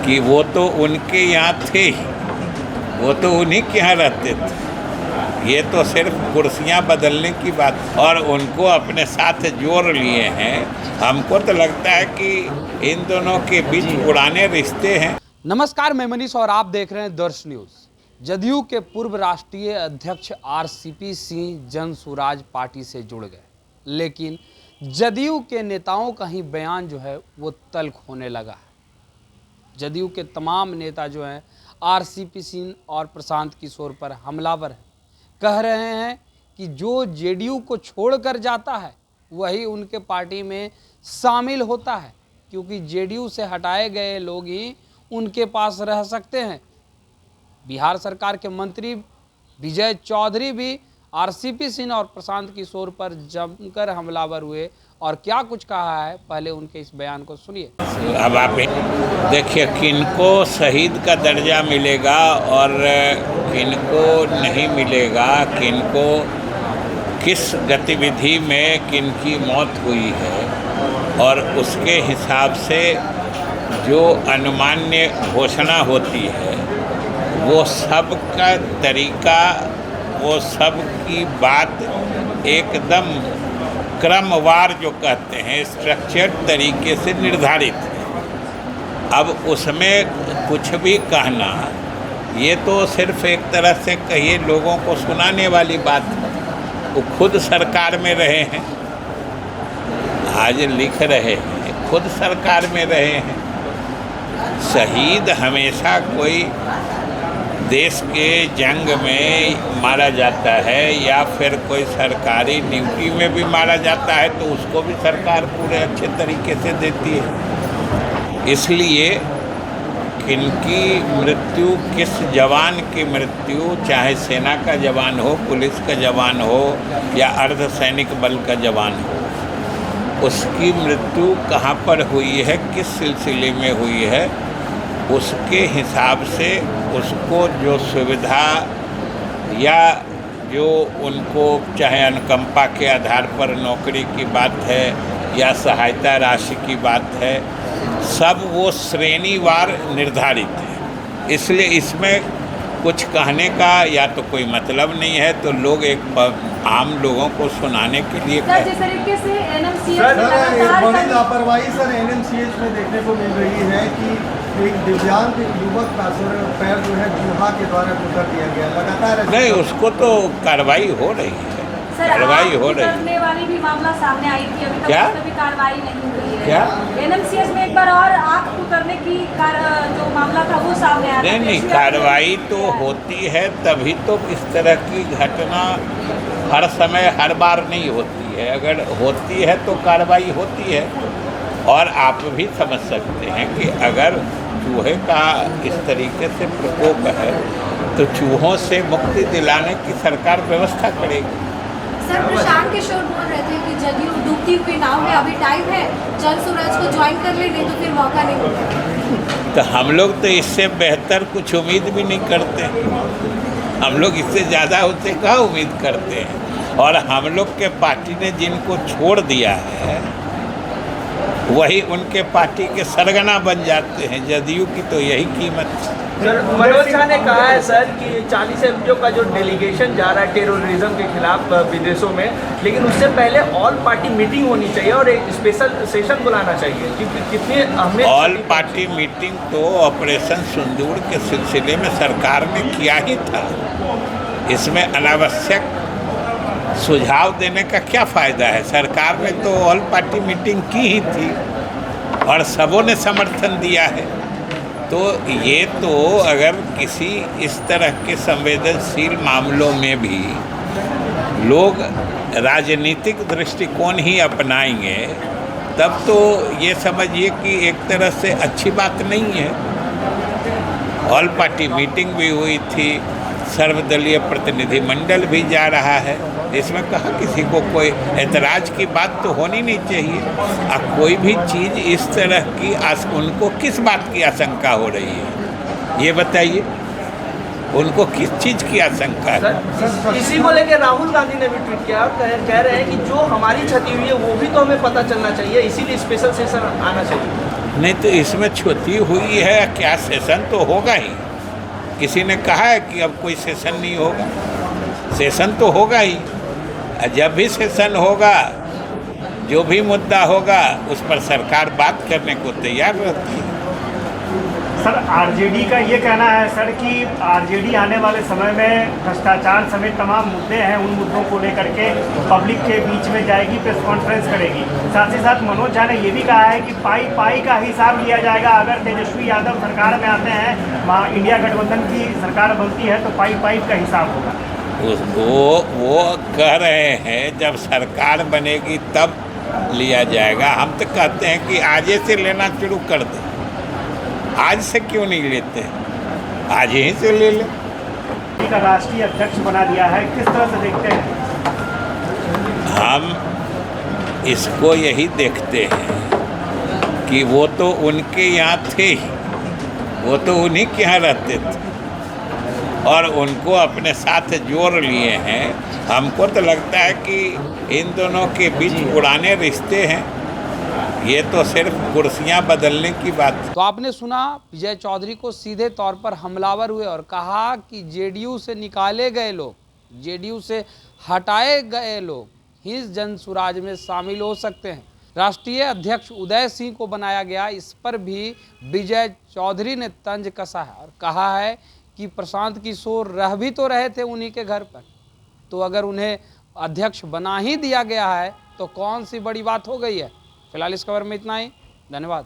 कि वो तो उनके यहाँ थे ही, वो तो उन्हीं के यहाँ रहते थे। ये तो सिर्फ कुर्सियाँ बदलने की बात, और उनको अपने साथ जोड़ लिए हैं। हमको तो लगता है कि इन दोनों के बीच पुराने रिश्ते हैं। नमस्कार, मैं मनीष और आप देख रहे हैं दर्श न्यूज। जदयू के पूर्व राष्ट्रीय अध्यक्ष आरसीपी सिंह जन स्वराज पार्टी से जुड़ गए, लेकिन जदयू के नेताओं का ही बयान जो है वो तल्ख होने लगा है। जदयू के तमाम नेता जो हैं आरसीपी सिंह और प्रशांत किशोर पर हमलावर हैं। कह रहे हैं कि जो जेडीयू को छोड़कर जाता है वही उनके पार्टी में शामिल होता है, क्योंकि जेडीयू से हटाए गए लोग ही उनके पास रह सकते हैं। बिहार सरकार के मंत्री विजय चौधरी भी आरसीपी सिंह और प्रशांत किशोर पर जमकर हमलावर हुए, और क्या कुछ कहा है पहले उनके इस बयान को सुनिए। अब आप देखिए, किनको शहीद का दर्जा मिलेगा और किनको नहीं मिलेगा, किनको किस गतिविधि में किनकी मौत हुई है, और उसके हिसाब से जो अनुमान्य घोषणा होती है वो सब का तरीका, वो सब की बात एकदम क्रमवार जो कहते हैं स्ट्रक्चर्ड तरीके से निर्धारित है। अब उसमें कुछ भी कहना ये तो सिर्फ एक तरह से कहिए लोगों को सुनाने वाली बात है। वो खुद सरकार में रहे हैं, आज लिख रहे हैं, खुद सरकार में रहे हैं। शहीद हमेशा कोई देश के जंग में मारा जाता है या फिर कोई सरकारी ड्यूटी में भी मारा जाता है तो उसको भी सरकार पूरे अच्छे तरीके से देती है। इसलिए किनकी मृत्यु, किस जवान की मृत्यु, चाहे सेना का जवान हो, पुलिस का जवान हो या अर्धसैनिक बल का जवान हो, उसकी मृत्यु कहाँ पर हुई है, किस सिलसिले में हुई है, उसके हिसाब से उसको जो सुविधा या जो उनको चाहे अनुकंपा के आधार पर नौकरी की बात है या सहायता राशि की बात है, सब वो श्रेणीवार निर्धारित है। इसलिए इसमें कुछ कहने का या तो कोई मतलब नहीं है, तो लोग एक आम लोगों को सुनाने के लिए सर, जिस तरीके से एनएमसीएच बड़ी लापरवाही सर एनएमसीएच में देखने को मिल रही है कि एक दिव्यांग युवक का पैर जो है चूहा के द्वारा गुजर दिया गया, लगातार नहीं, उसको तो कार्रवाई हो रही है, कार्रवाई हो रही है। वाली भी मामला सामने आई थी, अभी तक क्या? उस पर भी कार्रवाई नहीं हुई है। क्या? एनएमसीएच में एक बार और आंख करने की जो मामला था वो सामने आया। नहीं, कार्रवाई तो होती है, तभी तो इस तरह की घटना हर समय हर बार नहीं होती है। अगर होती है तो कार्रवाई होती है। और आप भी समझ सकते हैं कि अगर चूहे का इस तरीके से प्रकोप है तो चूहों से मुक्ति दिलाने की सरकार व्यवस्था करेगी। सर, प्रशांत किशोर बोल रहे थे कि जदयू डूबती हुई नाव है, अभी टाइम है, जन स्वराज को ज्वाइन कर ले, नहीं तो फिर मौका नहीं मिलेगा। तो हम लोग तो इससे बेहतर कुछ उम्मीद भी नहीं करते। हम लोग इससे ज़्यादा उससे क्या उम्मीद करते हैं। और हम लोग के पार्टी ने जिनको छोड़ दिया है वही उनके पार्टी के सरगना बन जाते हैं। जदयू की तो यही कीमत है। सर, मनोज झा ने कहा है सर कि 40 एमपीओ का जो डेलीगेशन जा रहा है टेररिज्म के खिलाफ विदेशों में, लेकिन उससे पहले ऑल पार्टी मीटिंग होनी चाहिए और एक स्पेशल सेशन बुलाना चाहिए, क्योंकि कितने हमें ऑल पार्टी मीटिंग तो ऑपरेशन सिंदूर के सिलसिले में सरकार ने किया ही था। इसमें अनावश्यक सुझाव देने का क्या फ़ायदा है। सरकार ने तो ऑल पार्टी मीटिंग की ही थी और सबों ने समर्थन दिया है। तो ये तो अगर किसी इस तरह के संवेदनशील मामलों में भी लोग राजनीतिक दृष्टिकोण ही अपनाएंगे तब तो ये समझिए कि एक तरह से अच्छी बात नहीं है। ऑल पार्टी मीटिंग भी हुई थी, सर्वदलीय प्रतिनिधिमंडल भी जा रहा है, इसमें कहाँ किसी को कोई ऐतराज़ की बात तो होनी नहीं चाहिए। अब कोई भी चीज़ इस तरह की उनको किस बात की आशंका हो रही है ये बताइए। उनको किस चीज़ की आशंका है? सर इसी को लेकर राहुल गांधी ने भी ट्वीट किया और कह रहे हैं कि जो हमारी क्षति हुई है वो भी तो हमें पता चलना चाहिए, इसीलिए स्पेशल सेशन आना चाहिए। नहीं तो इसमें क्षति हुई है क्या? सेशन तो होगा ही। किसी ने कहा है कि अब कोई सेशन नहीं होगा? सेशन तो होगा ही। जब भी सेशन होगा, जो भी मुद्दा होगा उस पर सरकार बात करने को तैयार रहती है। सर आरजेडी का ये कहना है सर कि आरजेडी आने वाले समय में भ्रष्टाचार समेत तमाम मुद्दे हैं, उन मुद्दों को लेकर के पब्लिक के बीच में जाएगी, प्रेस कॉन्फ्रेंस करेगी। साथ ही साथ मनोज झा ने ये भी कहा है कि पाई पाई का हिसाब लिया जाएगा। अगर तेजस्वी यादव सरकार में आते हैं, इंडिया गठबंधन की सरकार बनती है तो पाई पाई का हिसाब होगा। वो कह रहे हैं जब सरकार बनेगी तब लिया जाएगा। हम तो कहते हैं कि आज से लेना शुरू कर दे। आज से क्यों नहीं लेते? आज ही से ले ले। का राष्ट्रीय अध्यक्ष बना दिया है, किस तरह से देखते हैं? हम इसको यही देखते हैं कि वो तो उनके यहाँ थे ही, वो तो उन्हीं के यहाँ रहते थे और उनको अपने साथ जोड़ लिए हैं। हमको तो लगता है कि इन दोनों के बीच पुराने रिश्ते हैं, ये तो सिर्फ कुर्सियां बदलने की बात। तो आपने सुना, विजय चौधरी को सीधे तौर पर हमलावर हुए और कहा कि जेडीयू से निकाले गए लोग, जेडीयू से हटाए गए लोग ही जन सुराज में शामिल हो सकते हैं। राष्ट्रीय अध्यक्ष उदय सिंह को बनाया गया, इस पर भी विजय चौधरी ने तंज कसा है और कहा है कि प्रशांत किशोर रह भी तो रहे थे उन्हीं के घर पर, तो अगर उन्हें अध्यक्ष बना ही दिया गया है तो कौन सी बड़ी बात हो गई है। फिलहाल इस खबर में इतना ही, धन्यवाद।